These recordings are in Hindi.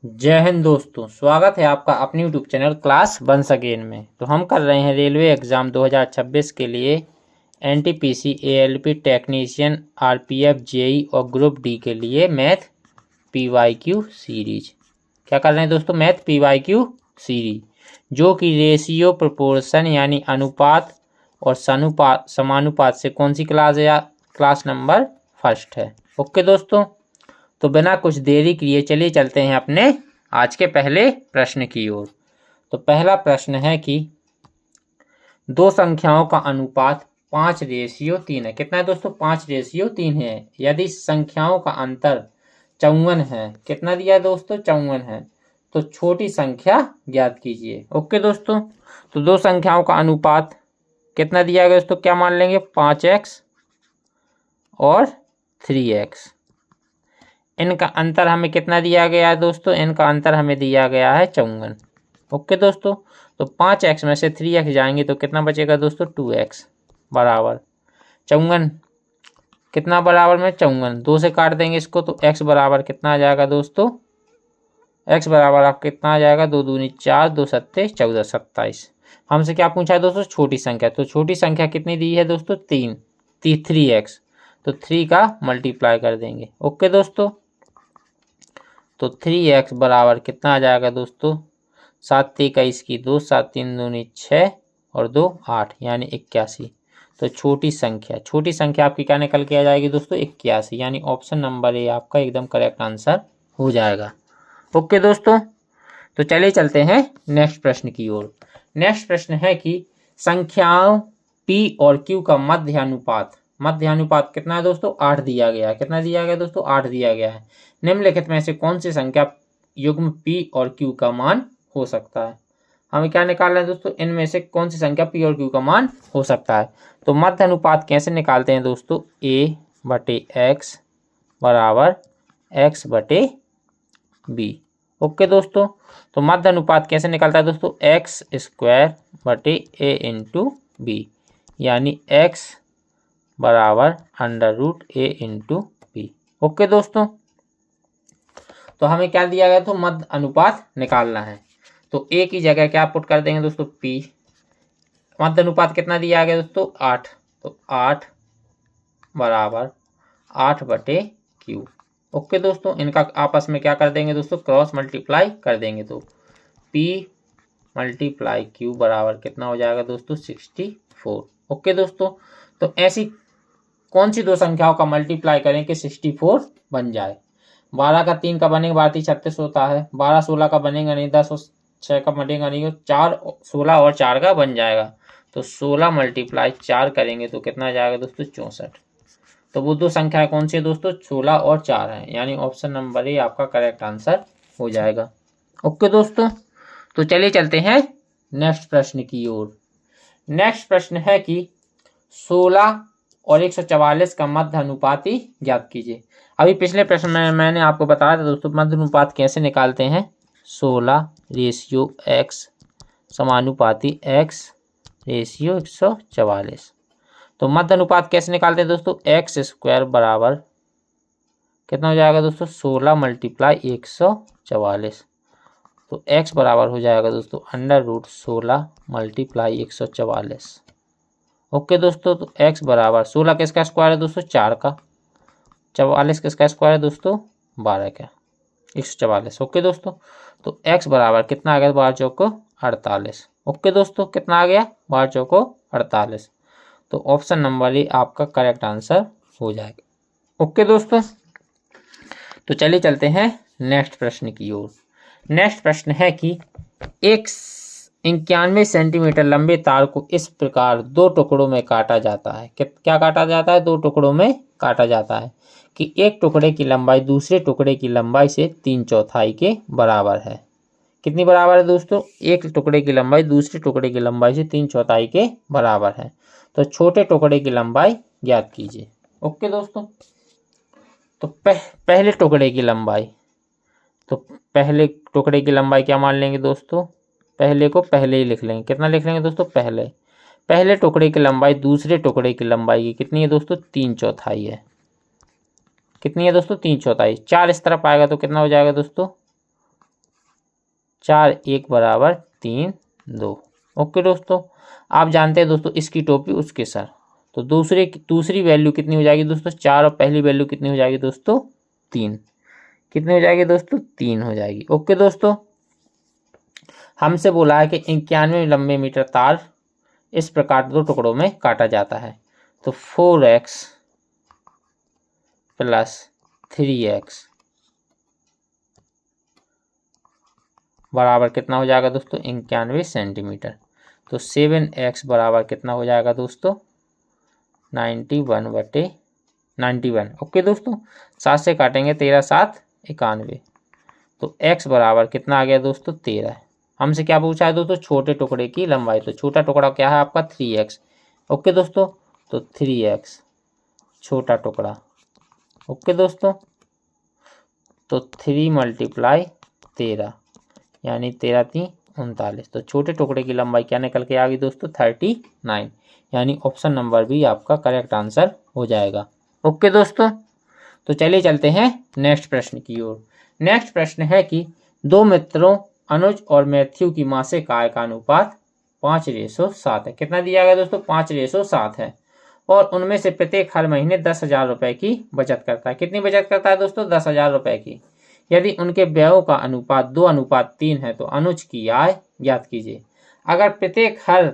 जय हिंद दोस्तों, स्वागत है आपका अपने YouTube channel class once again में। तो हम कर रहे हैं रेलवे एग्ज़ाम 2026 के लिए NTPC ALP technician RPF JE और ग्रुप डी के लिए मैथ पीवाईक्यू सीरीज। क्या कर रहे हैं दोस्तों? मैथ पीवाईक्यू सीरीज, जो कि रेशियो प्रोपोर्शन यानी अनुपात और समानुपात से कौन सी क्लास है? या क्लास नंबर फर्स्ट है। ओके दोस्तों, तो बिना कुछ देरी किए चलिए चलते हैं अपने आज के पहले प्रश्न की ओर। तो पहला प्रश्न है कि दो संख्याओं का अनुपात 5:3 है। कितना है दोस्तों? 5:3 है। यदि संख्याओं का अंतर 54 है। कितना दिया है दोस्तों? 54 है। तो छोटी संख्या ज्ञात कीजिए। ओके दोस्तों, तो दो संख्याओं का अनुपात कितना दिया गया दोस्तों? क्या मान लेंगे? 5x और 3x। इनका अंतर हमें कितना दिया गया है दोस्तों? इनका अंतर हमें दिया गया है 54। ओके दोस्तों, तो 5x में से 3x जाएंगे तो कितना बचेगा दोस्तों? 2x बराबर 54। कितना बराबर में? 54। 2 से काट देंगे इसको तो x बराबर कितना आ जाएगा दोस्तों? x बराबर आप कितना आ जाएगा? 2 दूनी 4, 2 सत्ते 14, 27। हमसे क्या पूछा है दोस्तों? छोटी संख्या। तो छोटी संख्या कितनी दी है दोस्तों? 3x। तो 3 का मल्टीप्लाई कर देंगे। ओके दोस्तों, तो 3x बराबर कितना आ जाएगा दोस्तों? 7 21 की 2, 7 3 दूनी 6 और 2 8 यानी 81। तो छोटी संख्या आपकी क्या निकल के आ जाएगी दोस्तों? 81, यानी ऑप्शन नंबर ए आपका एकदम करेक्ट आंसर हो जाएगा। ओके दोस्तों, तो चलिए चलते हैं नेक्स्ट प्रश्न की ओर। नेक्स्ट प्रश्न है कि संख्याओं p और q का मध्यानुपात कितना है दोस्तों? 8 दिया गया है। कितना दिया गया दोस्तों? 8 दिया गया है। निम्नलिखित में से कौन सी संख्या युग्म p और q का मान हो सकता है? हमें क्या निकालना है दोस्तों? इनमें से कौन सी संख्या p और q का मान हो सकता है? तो मध्य अनुपात कैसे निकालते हैं दोस्तों? a/x बराबर x/b। ओके दोस्तों, तो मध्य अनुपात कैसे निकलता है दोस्तों? x²/a/b, यानी x बराबर √a/b। ओके दोस्तों, तो हमें क्या दिया गया? तो मध्य अनुपात निकालना है। तो a की जगह क्या पुट कर देंगे दोस्तों? p। मध्य अनुपात कितना दिया गया दोस्तों? 8। तो 8 बराबर 8/q। ओके दोस्तों, इनका आपस में क्या कर देंगे दोस्तों? क्रॉस मल्टीप्लाई कर देंगे। तो p × q बराबर कितना हो जाएगा दोस्तों? 64। ओके दोस्तों, तो ऐसी कौन सी दो संख्याओं का मल्टीप्लाई करें कि 64 बन जाए? 12 का 3 का बनेगा 12 36 होता है। 12 16 का बनेगा नहीं, 10 और 6 का बनेगा नहीं, 4 16 और 4 का बन जाएगा। तो 16 × 4 करेंगे तो कितना आ जाएगा दोस्तों? 64। तो वो दो संख्याएं कौन सी है दोस्तों? 16 और 4 है, यानी ऑप्शन नंबर ए आपका करेक्ट आंसर हो जाएगा। ओके दोस्तों, तो चलिए चलते हैं नेक्स्ट प्रश्न की ओर। नेक्स्ट प्रश्न है कि 16 और 144 का मध्य अनुपात ज्ञात कीजिए। अभी पिछले प्रश्न में मैंने आपको बताया था दोस्तों मध्य अनुपात कैसे निकालते हैं। 16:x समानुपाती x 144। तो मध्य अनुपात कैसे निकालते हैं दोस्तों? x² बराबर कितना हो जाएगा दोस्तों? 16 × 144। तो x बराबर हो जाएगा दोस्तों √16 × 144। ओके दोस्तों, तो x बराबर 16 किसका स्क्वायर है दोस्तों? 4 का। 44 किसका स्क्वायर है दोस्तों? 12 का। 144। ओके दोस्तों, तो x बराबर कितना आ गया? 12 चौको 48। ओके दोस्तों, कितना आ गया? 12 चौको 48। तो ऑप्शन नंबर ए आपका करेक्ट आंसर हो जाएगा। ओके दोस्तों, तो चलिए चलते हैं नेक्स्ट प्रश्न की ओर। नेक्स्ट प्रश्न है कि एक 91 सेंटीमीटर लंबे तार को इस प्रकार 2 टुकड़ों में काटा जाता है। क्या काटा जाता है? 2 टुकड़ों में काटा जाता है कि एक टुकड़े की लंबाई दूसरे टुकड़े की लंबाई से 3/4 के बराबर है। कितनी बराबर है दोस्तों? एक टुकड़े की लंबाई दूसरे टुकड़े की लंबाई से 3/4 के बराबर है। तो छोटे टुकड़े की लंबाई ज्ञात कीजिए। ओके दोस्तों, तो पहले टुकड़े की लंबाई, तो पहले टुकड़े की लंबाई क्या मान लेंगे दोस्तों? पहले को पहले ही लिख लेंगे। कितना लिख लेंगे दोस्तों? पहले टुकड़े की लंबाई दूसरे टुकड़े की लंबाई की कितनी है दोस्तों? 3/4 है। कितनी है दोस्तों? 3/4। 4 इस तरफ आएगा तो कितना हो जाएगा दोस्तों? 4 1 बराबर 3 2। ओके दोस्तों, आप जानते हैं दोस्तों इसकी टोपी उसके सर। तो दूसरी वैल्यू कितनी हो जाएगी दोस्तों 4 और पहली वैल्यू कितनी हो जाएगी दोस्तों 3। कितनी हो जाएगी दोस्तों 3 हो जाएगी। ओके दोस्तों, हमसे बोला है कि 91 लंबे मीटर तार इस प्रकार 2 टुकड़ों में काटा जाता है। तो 4x प्लस 3x बराबर कितना हो जाएगा दोस्तों 91 सेंटीमीटर। तो 7x बराबर कितना हो जाएगा दोस्तों 91/91। ओके दोस्तों, 7 से काटेंगे 13 7 91। तो x बराबर कितना आ गया दोस्तों 13। हमसे क्या पूछा है दोस्तों छोटे टुकड़े की लंबाई। तो छोटा टुकड़ा क्या है आपका 3x। ओके दोस्तों, तो 3x छोटा टुकड़ा। ओके दोस्तों, तो 3 × 13 यानी 13 3 39। तो छोटे टुकड़े की लंबाई क्या निकल के आ गई दोस्तों 39, यानी ऑप्शन नंबर भी आपका करेक्ट आंसर हो जाएगा। ओके दोस्तों, तो चलिए चलते हैं नेक्स्ट प्रश्न की ओर। नेक्स्ट प्रश्न है कि दो मित्रों अनुज और मैथ्यू की मासिक आय का अनुपात 5:7 है। कितना दिया गया दोस्तों 5:7 है। और उनमें से प्रत्येक हर महीने 10,000 रुपए की बचत करता है। कितनी बचत करता है दोस्तों 10,000 रुपए की। यदि उनके व्ययों का अनुपात 2:3 है तो अनुज की आय ज्ञात कीजिए। अगर प्रत्येक हर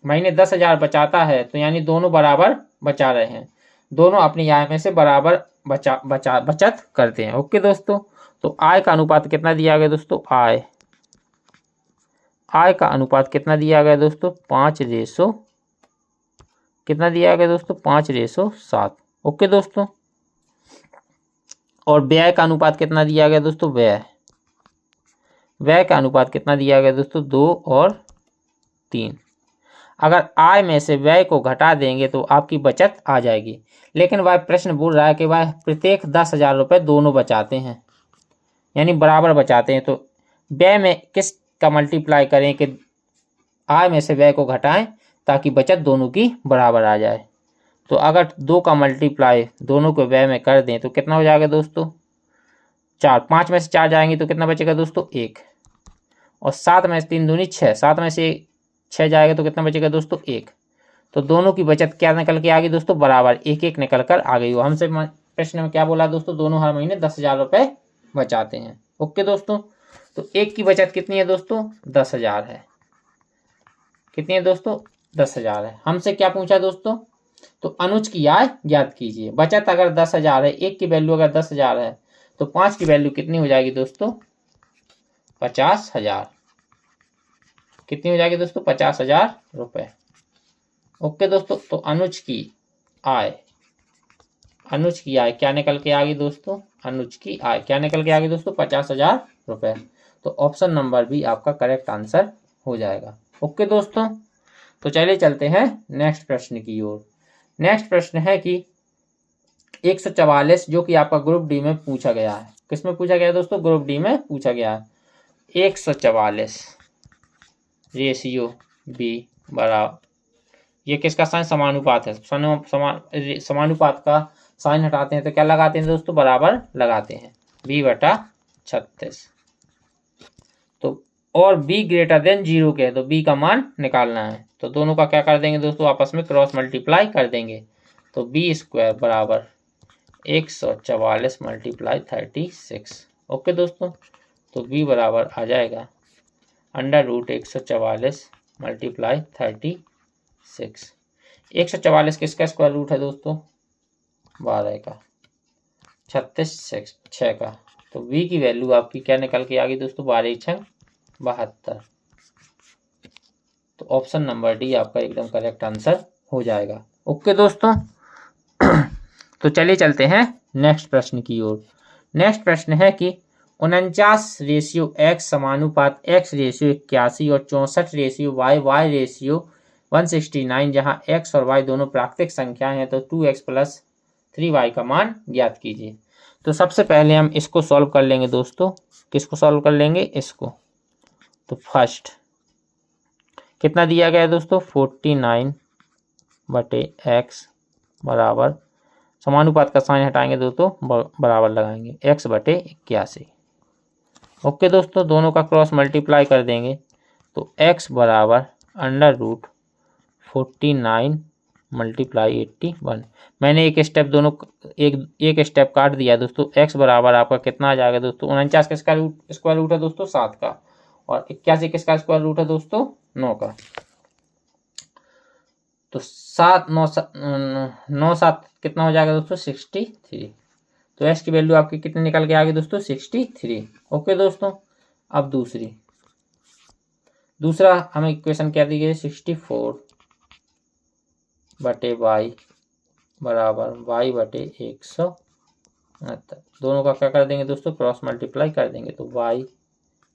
महीने 10,000 बचाता है तो यानी दोनों बराबर बचा रहे हैं, दोनों अपनी आय में से बराबर बचत करते हैं। ओके दोस्तों, तो आय का अनुपात कितना दिया गया दोस्तों आय का अनुपात कितना दिया गया दोस्तों 5:7। कितना दिया गया दोस्तों 5:7। ओके दोस्तों, और व्यय का अनुपात कितना दिया गया दोस्तों व्यय का अनुपात कितना दिया गया दोस्तों 2 और 3। अगर आय में से व्यय को घटा देंगे तो आपकी बचत आ जाएगी। लेकिन वह प्रश्न बोल रहा है कि वह प्रत्येक 10,000 रुपये दोनों बचाते हैं, यानी बराबर बचाते हैं। तो व्यय में किस का मल्टीप्लाई करें कि आय में से व्यय को घटाएं ताकि बचत दोनों की बराबर आ जाए। तो अगर 2 का मल्टीप्लाई दोनों को व्यय में कर दें तो कितना हो जाएगा दोस्तों 4। 5 में से 4 जाएंगे तो कितना बचेगा दोस्तों 1। और 7 में से 3 दूनी 6, 7 में से 6 जाएगा तो कितना बचेगा दोस्तों 1। तो दोनों की बचत क्या निकल के आ गई दोस्तों बराबर 1-1 निकल कर आ गई। हमसे प्रश्न में क्या बोला दोस्तों दोनों हर महीने 10,000 रुपये बचाते हैं। ओके दोस्तों, तो एक की बचत कितनी है दोस्तों 10,000 है। कितनी है दोस्तों 10,000 है। हमसे क्या पूछा दोस्तों, तो अनुज की आय ज्ञात कीजिए। बचत अगर 10,000 है, एक की वैल्यू अगर 10,000 है तो 5 की वैल्यू कितनी हो जाएगी दोस्तों 50,000। कितनी हो जाएगी दोस्तों 50,000 रुपये। ओके दोस्तों, तो अनुज की आय क्या निकल के आ गई दोस्तों अनुज की आय क्या निकल के आ गई दोस्तों 50,000 रुपये। तो ऑप्शन नंबर भी आपका करेक्ट आंसर हो जाएगा। ओके दोस्तों, तो चलिए चलते हैं नेक्स्ट प्रश्न की ओर। नेक्स्ट प्रश्न है कि 144 जो कि आपका ग्रुप डी में पूछा गया है। किस में पूछा गया है दोस्तों ग्रुप डी में पूछा गया है। 144 रेशियो बी बराबर, ये किसका साइन समानुपात है। समानुपात का साइन हटाते हैं तो क्या लगाते हैं दोस्तों बराबर लगाते हैं b/36। तो और b ग्रेटर देन 0 के है तो b का मान निकालना है। तो दोनों का क्या कर देंगे दोस्तों आपस में क्रॉस मल्टीप्लाई कर देंगे। तो b² बराबर 144 × 36। ओके दोस्तों, तो b बराबर आ जाएगा √144 × 36। 144 किसका स्क्वायर रूट है दोस्तों 12 का, 36 6 का। तो v की वैल्यू आपकी क्या निकल के आ गई दोस्तों 12×6 72। तो ऑप्शन नंबर डी आपका एकदम करेक्ट आंसर हो जाएगा। ओके दोस्तों, तो चलिए चलते हैं नेक्स्ट प्रश्न की ओर। नेक्स्ट प्रश्न है कि 49:x समानुपात x:81 और 64:y y:169 जहां x और y दोनों प्राकृतिक संख्याएं हैं तो 2x + 3y का मान ज्ञात कीजिए। तो सबसे पहले हम इसको सॉल्व कर लेंगे दोस्तों। किसको सॉल्व कर लेंगे इसको। तो फर्स्ट कितना दिया गया है दोस्तों 49/x बराबर, समानुपात का साइन हटाएंगे दोस्तों बराबर लगाएंगे x/81। ओके दोस्तों, दोनों का क्रॉस मल्टीप्लाई कर देंगे तो x बराबर √49 मल्टीप्लाई 81। मैंने एक स्टेप दोनों एक स्टेप काट दिया दोस्तों। x बराबर आपका कितना आ जाएगा दोस्तों? 49 का स्क्वायर रूट है दोस्तों 7 का, और 81 किसका स्क्वायर रूट है दोस्तों? 9 का। तो 9 7 कितना हो जाएगा दोस्तों? 63। तो x की वैल्यू आपकी कितनी निकल के आ गई दोस्तों? 63। ओके दोस्तों, अब दूसरा हमें इक्वेशन क्या दी गई? 64 बटे वाई बराबर y बटे 169। दोनों का क्या कर देंगे दोस्तों? क्रॉस मल्टीप्लाई कर देंगे तो y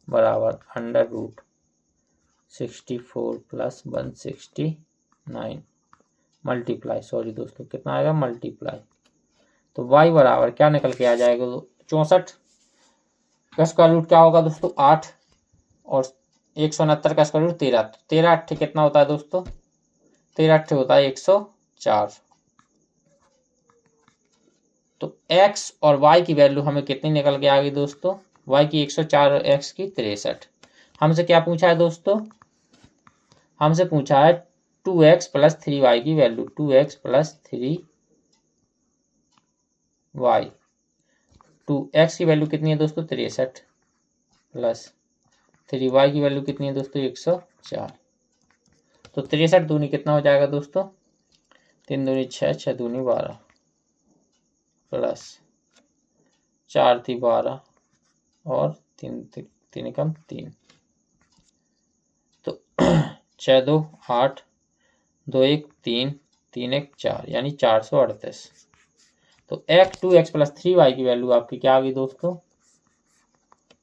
बराबर √64 प्लस 169 मल्टीप्लाई, सॉरी दोस्तों कितना आएगा? मल्टीप्लाई। तो y बराबर क्या निकल के आ जाएगा? 64 का स्क्वायर रूट क्या होगा दोस्तों? 8, और 169 का स्क्वायर रूट 13। 13 8 कितना होता है दोस्तों? 13 8 होता है 104। तो x और y की वैल्यू हमें कितनी निकल के आ गई दोस्तों? y की 104 और x की 63। हमसे क्या पूछा है दोस्तों? हमसे पूछा है 2x प्लस 3y की value. 2x plus 3y, 2x की वैल्यू कितनी है दोस्तों? 63 प्लस 3y की वैल्यू कितनी है दोस्तों? 104। तो 63 दूनी कितना हो जाएगा दोस्तों? 3 दूनी 6, 6 दूनी 12 प्लस 4 थी 12 और 3 कम 3, तो 6 2 8, 2 1 3, 3 1 4, यानी 438। तो 2x प्लस 3y की वैल्यू आपकी क्या आ गई दोस्तों?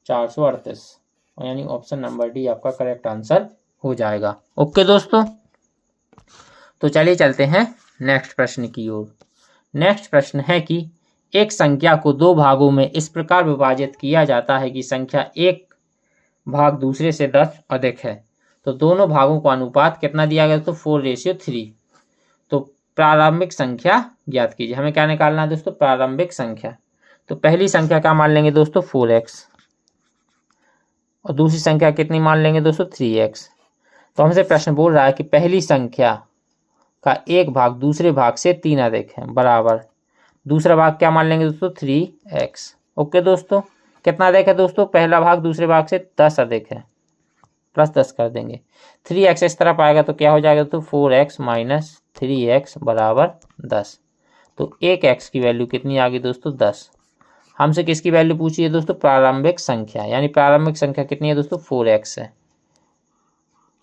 438, और यानी ऑप्शन नंबर डी आपका करेक्ट आंसर हो जाएगा। ओके दोस्तों, तो चलिए चलते हैं नेक्स्ट प्रश्न की ओर। नेक्स्ट प्रश्न है कि एक संख्या को दो भागों में इस प्रकार विभाजित किया जाता है कि संख्या एक भाग दूसरे से 10 अधिक है, तो दोनों भागों का अनुपात कितना दिया गया? तो 4:3। तो प्रारंभिक संख्या ज्ञात कीजिए। हमें क्या निकालना है दोस्तों? प्रारंभिक संख्या। तो पहली संख्या क्या मान लेंगे दोस्तों? 4x, और दूसरी संख्या कितनी मान लेंगे दोस्तों? 3x। तो हमसे प्रश्न बोल रहा है कि पहली संख्या का एक भाग दूसरे भाग से 3 अधिक है, बराबर दूसरा भाग क्या मान लेंगे दोस्तों? 3x। ओके दोस्तों, कितना अधिक है दोस्तों? पहला भाग दूसरे भाग से 10 अधिक है, प्लस 10 कर देंगे। 3x इस तरफ आएगा तो क्या हो जाएगा दोस्तों? 4x माइनस 3x बराबर 10। तो एक x की वैल्यू कितनी आ गई दोस्तों? 10। हमसे किसकी वैल्यू पूछी है दोस्तों? प्रारंभिक संख्या, यानी प्रारंभिक संख्या कितनी है दोस्तों? 4x है।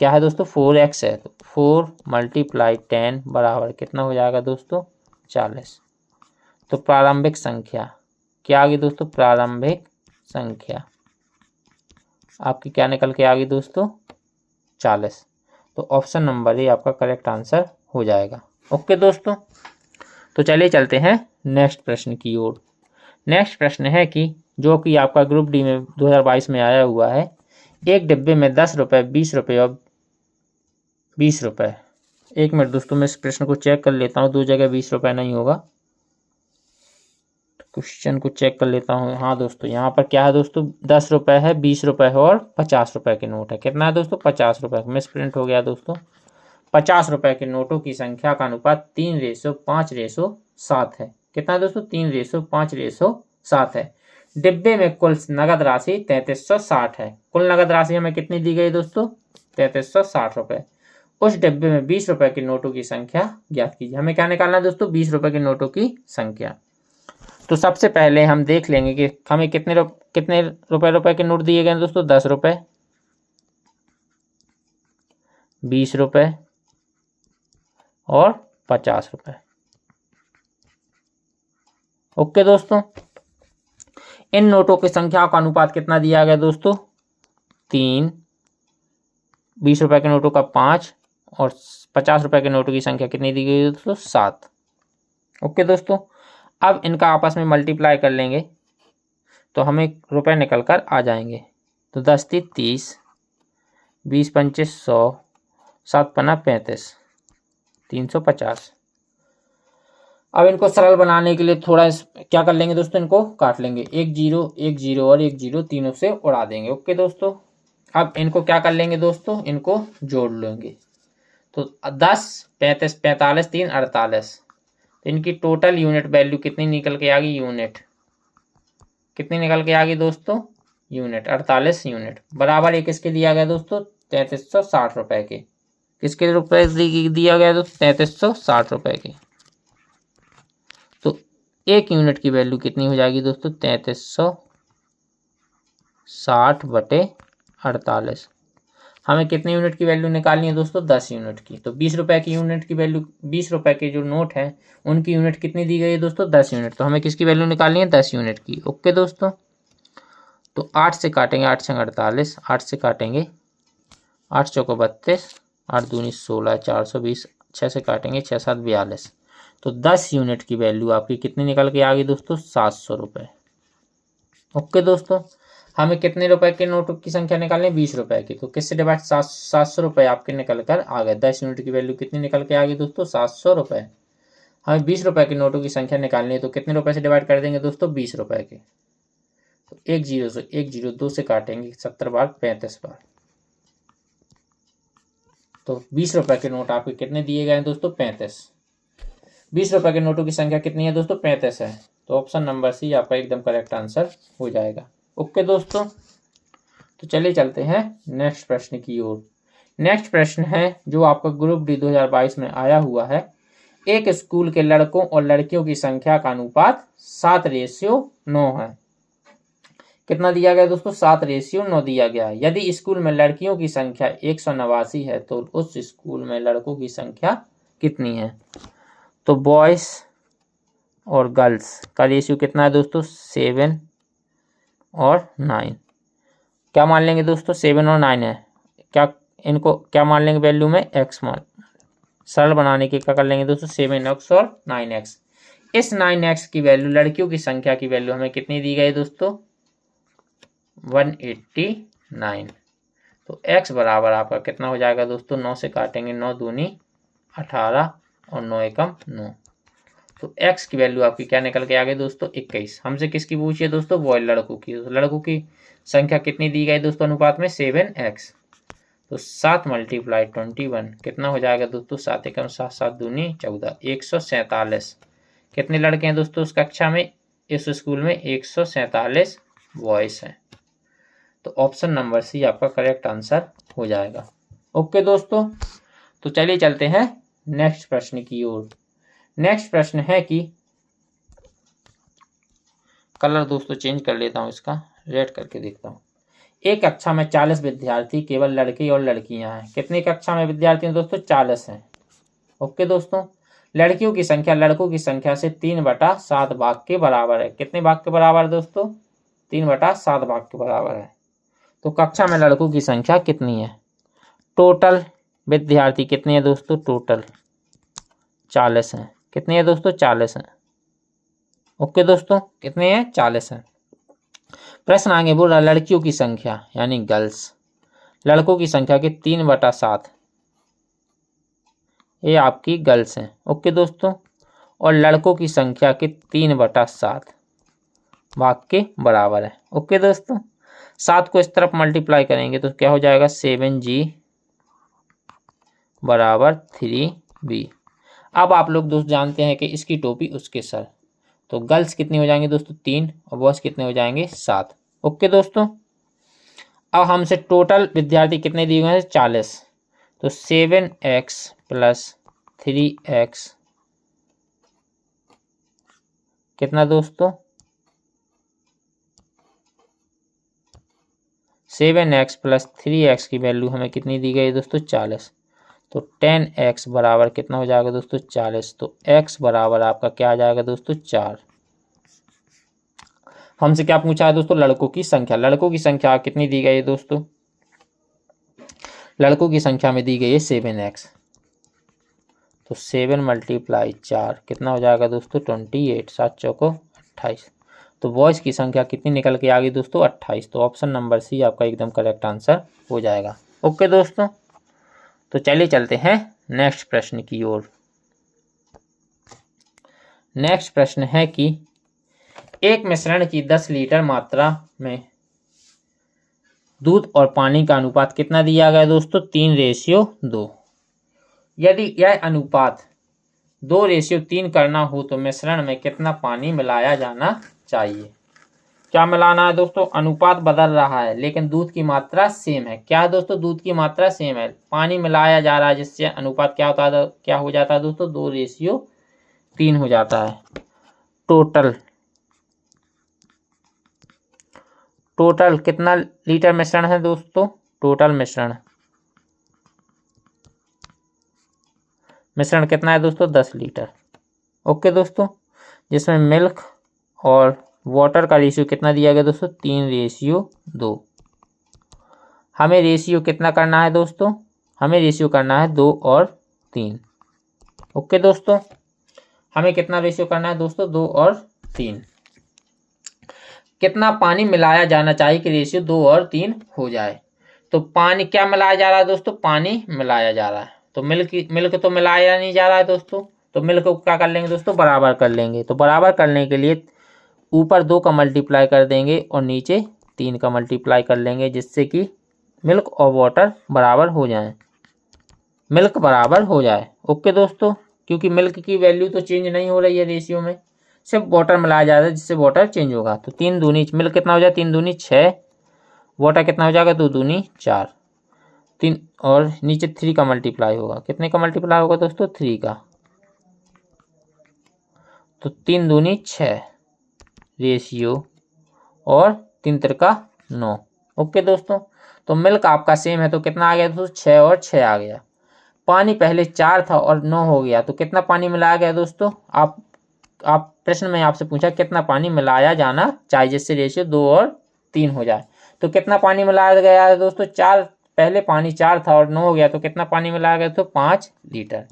क्या है दोस्तों? 4x है। तो 4 × 10 बराबर कितना हो जाएगा दोस्तों? 40। तो प्रारंभिक संख्या क्या आ गई दोस्तों? प्रारंभिक संख्या आपकी क्या निकल के आ गई दोस्तों? 40। तो ऑप्शन नंबर ए आपका करेक्ट आंसर हो जाएगा। ओके दोस्तों, तो चलिए चलते हैं नेक्स्ट प्रश्न की ओर। नेक्स्ट प्रश्न है कि जो कि आपका ग्रुप डी में 2022 में आया हुआ है, एक डिब्बे में 10 रुपये, 20 रुपये और 20 रुपये। 1 मिनट दोस्तों, मैं इस प्रश्न को चेक कर लेता हूँ, दो जगह 20 रुपये नहीं होगा। क्वेश्चन को चेक कर लेता हूँ। हाँ दोस्तों, यहाँ पर क्या है दोस्तों? 10 रुपये है, 20 रुपये है और 50 रुपये के नोट है। कितना है दोस्तों? 50 रुपये। मिस प्रिंट हो गया दोस्तों। 50 रुपये के नोटों की संख्या का अनुपात 3:5:7 है। कितना है दोस्तों? 3:5:7 है। डिब्बे में कुल नगद राशि 3360 है। कुल नगद राशि हमें कितनी दी गई दोस्तों? 3360 रुपये। उस डिब्बे में 20 रुपये के नोटों की संख्या ज्ञात कीजिए। हमें क्या निकालना है दोस्तों? 20 रुपये के नोटों की संख्या। तो सबसे पहले हम देख लेंगे कि हमें कितने रुपए के नोट दिए गए हैं दोस्तों? 10 रुपये, 20 रुपये और 50 रुपये। ओके दोस्तों, इन नोटों की संख्या का अनुपात कितना दिया गया दोस्तों? 3, 20 रुपये के नोटों का 5 और 50 रुपये के नोटों की संख्या कितनी दी गई दोस्तों? 7। ओके दोस्तों, अब इनका आपस में मल्टीप्लाई कर लेंगे तो हमें रुपए निकल कर आ जाएंगे। तो 10 × 30, 20 × 5 100, 7 × 5 35, 350। अब इनको सरल बनाने के लिए थोड़ा क्या कर लेंगे दोस्तों, इनको काट लेंगे, एक जीरो और एक जीरो तीनों से उड़ा देंगे। ओके दोस्तों, अब इनको क्या कर लेंगे दोस्तों, इनको जोड़ लेंगे। तो 10, 35, 45, 3, 48। तो इनकी टोटल यूनिट वैल्यू कितनी निकल के आ गई, यूनिट कितनी निकल के आ गई दोस्तों, यूनिट 48 यूनिट, बराबर एक किसके दिया गया दोस्तों, 3360 रुपए के। किसके रुपए दिया गया दोस्तों, 3360 रुपए के। तो एक यूनिट की वैल्यू कितनी हो जाएगी दोस्तों, 3360/48। हमें कितने यूनिट की वैल्यू निकालनी है दोस्तों, 10 यूनिट की। तो 20 रुपए की यूनिट की वैल्यू, 20 रुपए के जो नोट है उनकी यूनिट कितनी दी गई है दोस्तों, 10 यूनिट। तो हमें किसकी वैल्यू निकालनी है, 10 यूनिट की। ओके दोस्तों, तो 8 से काटेंगे, 8 से 48, 8 से काटेंगे, 8 चौको 32, 8 दूनी 16, 420, 6 से काटेंगे, 6 7 42। तो 10 यूनिट की वैल्यू आपकी कितनी निकल के आ गई दोस्तों, 700 रुपये। ओके दोस्तों, हमें कितने रुपए के नोटों की संख्या निकालनी है, 20 रुपए की। तो किससे डिवाइड, 700 रुपये आपके निकल कर आ गए। 10 यूनिट की वैल्यू कितनी निकल के आ गई दोस्तों, 700 रुपये। हमें 20 रुपए के नोटों की संख्या निकालनी है, तो कितने रुपए से डिवाइड कर देंगे दोस्तों, 20 रुपए के। तो एक जीरो से, एक जीरो 2 से काटेंगे, 70 बार 35 बार। तो 20 रुपए के नोट आपके कितने दिए गए हैं दोस्तों, 35। 20 रुपए के नोटों की संख्या कितनी है दोस्तों, 35 है। तो ऑप्शन नंबर सी आपका एकदम करेक्ट आंसर हो जाएगा। ओके दोस्तों, तो चलिए चलते हैं नेक्स्ट प्रश्न की ओर। नेक्स्ट प्रश्न है जो आपका ग्रुप डी 2022 में आया हुआ है। एक स्कूल के लड़कों और लड़कियों की संख्या का अनुपात 7:9 है। कितना दिया गया दोस्तों, 7:9 दिया गया है। यदि स्कूल में लड़कियों की संख्या 189 है तो उस स्कूल में लड़कों की संख्या कितनी है। तो बॉयज और गर्ल्स का रेशियो कितना है दोस्तों, 7 और 9। क्या मान लेंगे दोस्तों, 7 और 9 है। क्या इनको क्या मान लेंगे वैल्यू में, एक्स मान। सरल बनाने के क्या कर लेंगे दोस्तों, 7x और 9x। इस 9x की वैल्यू, लड़कियों की संख्या की वैल्यू हमें कितनी दी गई दोस्तों, 189। तो x बराबर आपका कितना हो जाएगा दोस्तों, 9 से काटेंगे, 9 दूनी 18 और 9 एकम 9। तो x की वैल्यू आपकी क्या निकल के आ गई दोस्तों, 21। हमसे किसकी पूछिए दोस्तों, बॉय लड़कों की। तो लड़कों की संख्या कितनी दी गई दोस्तों अनुपात में, 7x। तो 7 × 21 कितना हो जाएगा दोस्तों, 7 एकम 7, 7 दूनी 14, 147। कितने लड़के हैं दोस्तों उस कक्षा में, इस स्कूल में 147 बॉयज हैं। तो ऑप्शन नंबर सी आपका करेक्ट आंसर हो जाएगा। ओके दोस्तों, तो चलिए चलते हैं नेक्स्ट प्रश्न की ओर। नेक्स्ट प्रश्न है कि, कलर दोस्तों चेंज कर लेता हूं, इसका रेड करके देखता हूं। एक कक्षा में 40 विद्यार्थी, केवल लड़के और लड़कियां हैं। कितनी कक्षा में विद्यार्थी हैं दोस्तों, 40 हैं। ओके दोस्तों, लड़कियों की संख्या लड़कों की संख्या से 3/7 भाग के बराबर है। कितने भाग के बराबर है दोस्तों, 3/7 भाग के बराबर है। तो कक्षा में लड़कों की संख्या कितनी है, टोटल विद्यार्थी कितने हैं दोस्तों, टोटल 40 हैं। कितने हैं दोस्तों, 40 हैं। ओके दोस्तों, कितने हैं, 40 हैं। प्रश्न आगे बोल रहा है लड़कियों की संख्या यानी गर्ल्स, लड़कों की संख्या के 3/7, ये आपकी गर्ल्स हैं। ओके दोस्तों, और लड़कों की संख्या के 3/7 भाग के बराबर है। ओके दोस्तों, 7 को इस तरफ मल्टीप्लाई करेंगे तो क्या हो जाएगा, 7g बराबर 3b। अब आप लोग दोस्त जानते हैं कि इसकी टोपी उसके सर। तो गर्ल्स कितनी हो जाएंगे दोस्तों, 3, और बॉयज कितने हो जाएंगे, 7। ओके दोस्तों, अब हमसे टोटल विद्यार्थी कितने दिए हुए हैं, 40। तो 7x + 3x कितना दोस्तों, 7x + 3x की वैल्यू हमें कितनी दी गई दोस्तों, 40। तो 10x बराबर कितना हो जाएगा दोस्तों, 40। तो x बराबर आपका क्या आ जाएगा दोस्तों, 4। हमसे क्या पूछा है दोस्तों, लड़कों की संख्या। लड़कों की संख्या कितनी दी गई है दोस्तों, लड़कों की संख्या में दी गई है 7x। तो 7 × 4 कितना हो जाएगा दोस्तों, 28, 7 चौको 28। तो बॉयज़ की संख्या कितनी निकल के आ गई दोस्तों, 28। तो ऑप्शन नंबर सी आपका एकदम करेक्ट आंसर हो जाएगा। ओके दोस्तों, तो चलिए चलते हैं नेक्स्ट प्रश्न की ओर। नेक्स्ट प्रश्न है कि एक मिश्रण की 10 लीटर मात्रा में दूध और पानी का अनुपात कितना दिया गया दोस्तों? 3:2। यदि यह अनुपात 2:3 करना हो तो मिश्रण में कितना पानी मिलाया जाना चाहिए? क्या मिलाना है दोस्तों? अनुपात बदल रहा है लेकिन दूध की मात्रा सेम है। क्या है दोस्तों? दूध की मात्रा सेम है, पानी मिलाया जा रहा है, जिससे अनुपात क्या होता है, क्या हो जाता है दोस्तों? 2:3 हो जाता है। टोटल कितना लीटर मिश्रण है दोस्तों? टोटल मिश्रण कितना है दोस्तों? 10 लीटर। ओके दोस्तों, जिसमें मिल्क और वाटर का रेशियो कितना दिया गया दोस्तों? 3:2। हमें रेशियो कितना करना है दोस्तों? हमें रेशियो करना है 2 और 3। ओके दोस्तों, हमें कितना रेशियो करना है दोस्तों? 2 और 3। कितना पानी मिलाया जाना चाहिए कि रेशियो 2 और 3 हो जाए? तो पानी क्या मिलाया जा रहा है दोस्तों? पानी मिलाया जा रहा है। तो मिल्क तो मिलाया नहीं जा रहा है दोस्तों, तो मिल्क को क्या कर लेंगे दोस्तों? बराबर कर लेंगे। तो बराबर करने के लिए ऊपर 2 का मल्टीप्लाई कर देंगे और नीचे 3 का मल्टीप्लाई कर लेंगे, जिससे कि मिल्क और वाटर बराबर हो जाए, मिल्क बराबर हो जाए। ओके दोस्तों, क्योंकि मिल्क की वैल्यू तो चेंज नहीं हो रही है रेशियो में, सिर्फ वाटर मिलाया जा रहा है, जिससे वाटर चेंज होगा। तो 3 दूनी मिल्क कितना हो जाए? 3 दूनी 6। वाटर कितना हो जाएगा? 2 दूनी 4। 3 और नीचे 3 का मल्टीप्लाई होगा। कितने का मल्टीप्लाई होगा दोस्तों? 3 का। तो 3 दूनी 6 रेशियो और 3 तिरका 9। ओके दोस्तों, तो मिल्क आपका सेम है, तो कितना आ गया दोस्तों? 6 और 6 आ गया। पानी पहले 4 था और 9 हो गया, तो कितना पानी मिलाया गया दोस्तों? आप प्रश्न में आपसे पूछा कितना पानी मिलाया जाना चाहिए जिससे रेशियो 2 और 3 हो जाए। तो कितना पानी मिलाया गया है दोस्तों? 4, पहले पानी 4 था और 9 हो गया, तो कितना पानी मिलाया गया? तो 5 लीटर।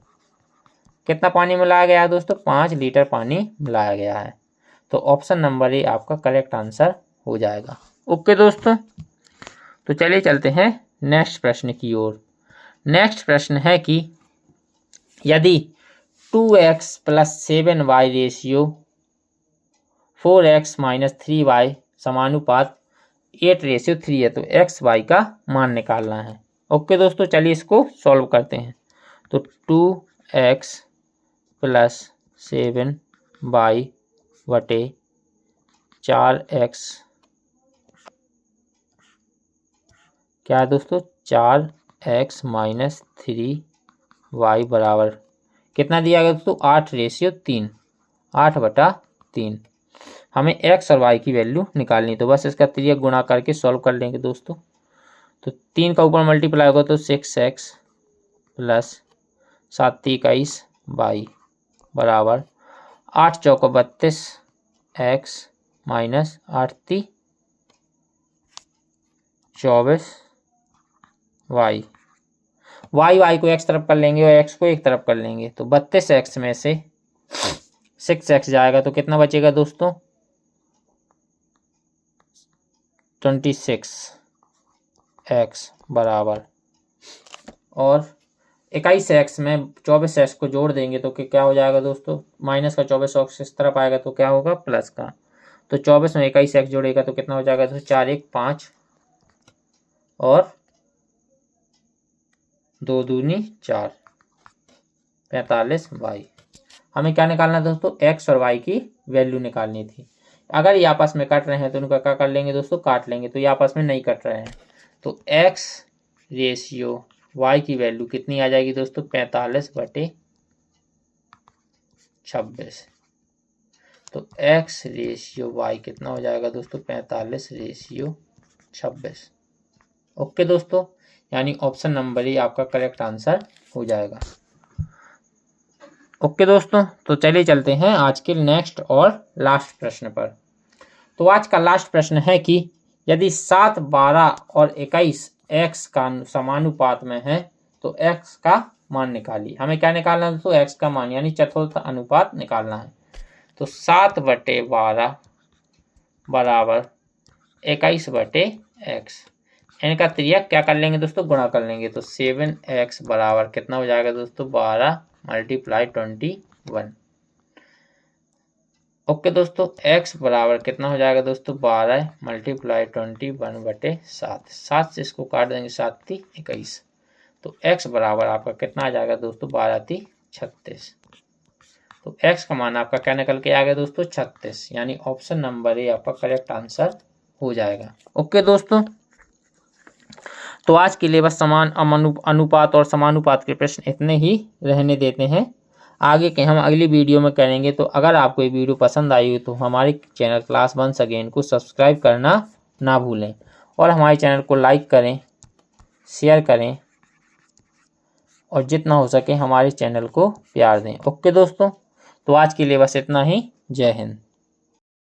कितना पानी मिलाया गया है दोस्तों? 5 लीटर पानी मिलाया गया है। तो ऑप्शन नंबर ए आपका करेक्ट आंसर हो जाएगा। ओके दोस्तों, तो चलिए चलते हैं नेक्स्ट प्रश्न की ओर। नेक्स्ट प्रश्न है कि यदि 2x + 7y ratio 4x - 3y समानुपात 8:3 है, तो x y का मान निकालना है। ओके दोस्तों, चलिए इसको सॉल्व करते हैं। तो 2x + 7y बटे 4x क्या है दोस्तों? 4x - 3y बराबर कितना दिया गया दोस्तों? 8:3, 8/3। हमें x और y की वैल्यू निकालनी, तो बस इसका 3 गुणा करके सॉल्व कर लेंगे दोस्तों। तो 3 का ऊपर मल्टीप्लाई होगा तो 6x + 7 × 21y बराबर 8 × 4 = 32 x - 8 × 24 y। y को x तरफ कर लेंगे और x को एक तरफ कर लेंगे, तो 32x में से 6x जाएगा, तो कितना बचेगा दोस्तों? 26x बराबर, और 21x में 24x को जोड़ देंगे तो क्या हो जाएगा दोस्तों? माइनस का 24x इस तरफ आएगा तो क्या होगा? प्लस का। तो 24 में 21x जोड़ेगा तो कितना हो जाएगा दोस्तों? 4 × 1 = 5 और 2 दूनी 4, 45y। हमें क्या निकालना दोस्तों? x और y की वैल्यू निकालनी थी। अगर ये आपस में कट रहे हैं तो उनका क्या कर लेंगे दोस्तों? काट लेंगे। तो ये आपस में नहीं कट रहे हैं, तो x रेशियो y की वैल्यू कितनी आ जाएगी दोस्तों? 45/26। तो x रेशियो y कितना हो जाएगा दोस्तों? 45/26। ओके दोस्तों, यानी ऑप्शन नंबर ए आपका करेक्ट आंसर हो जाएगा। ओके दोस्तों, तो चलिए चलते हैं आज के नेक्स्ट और लास्ट प्रश्न पर। तो आज का लास्ट प्रश्न है कि यदि 7, 12 और 21 x का समानुपात में है तो x का मान निकालिए। हमें क्या निकालना है दोस्तों? x का मान, यानी चतुर्थ अनुपात निकालना है। तो 7/12 बराबर 21/x। इनका त्रिज्या क्या कर लेंगे दोस्तों? गुणा कर लेंगे। तो 7x बराबर कितना हो जाएगा दोस्तों? 12 × 21। ओके दोस्तों, x बराबर कितना हो जाएगा दोस्तों 12 मल्टीप्लाई 21/7। 7 से इसको काट देंगे, 7 × 21। तो x बराबर आपका कितना आ जाएगा दोस्तों 12 × 36। तो x का मान आपका क्या निकल के आ गया दोस्तों 36, यानी ऑप्शन नंबर ए आपका करेक्ट आंसर हो जाएगा। ओके दोस्तों, तो आज के लिए बस समान अनुपात और समानुपात के प्रश्न इतने ही रहने देते हैं। आगे के हम अगली वीडियो में करेंगे। तो अगर आपको ये वीडियो पसंद आई हो तो हमारे चैनल क्लास वंस अगेन को सब्सक्राइब करना ना भूलें और हमारे चैनल को लाइक करें, शेयर करें और जितना हो सके हमारे चैनल को प्यार दें। ओके दोस्तों, तो आज के लिए बस इतना ही। जय हिंद।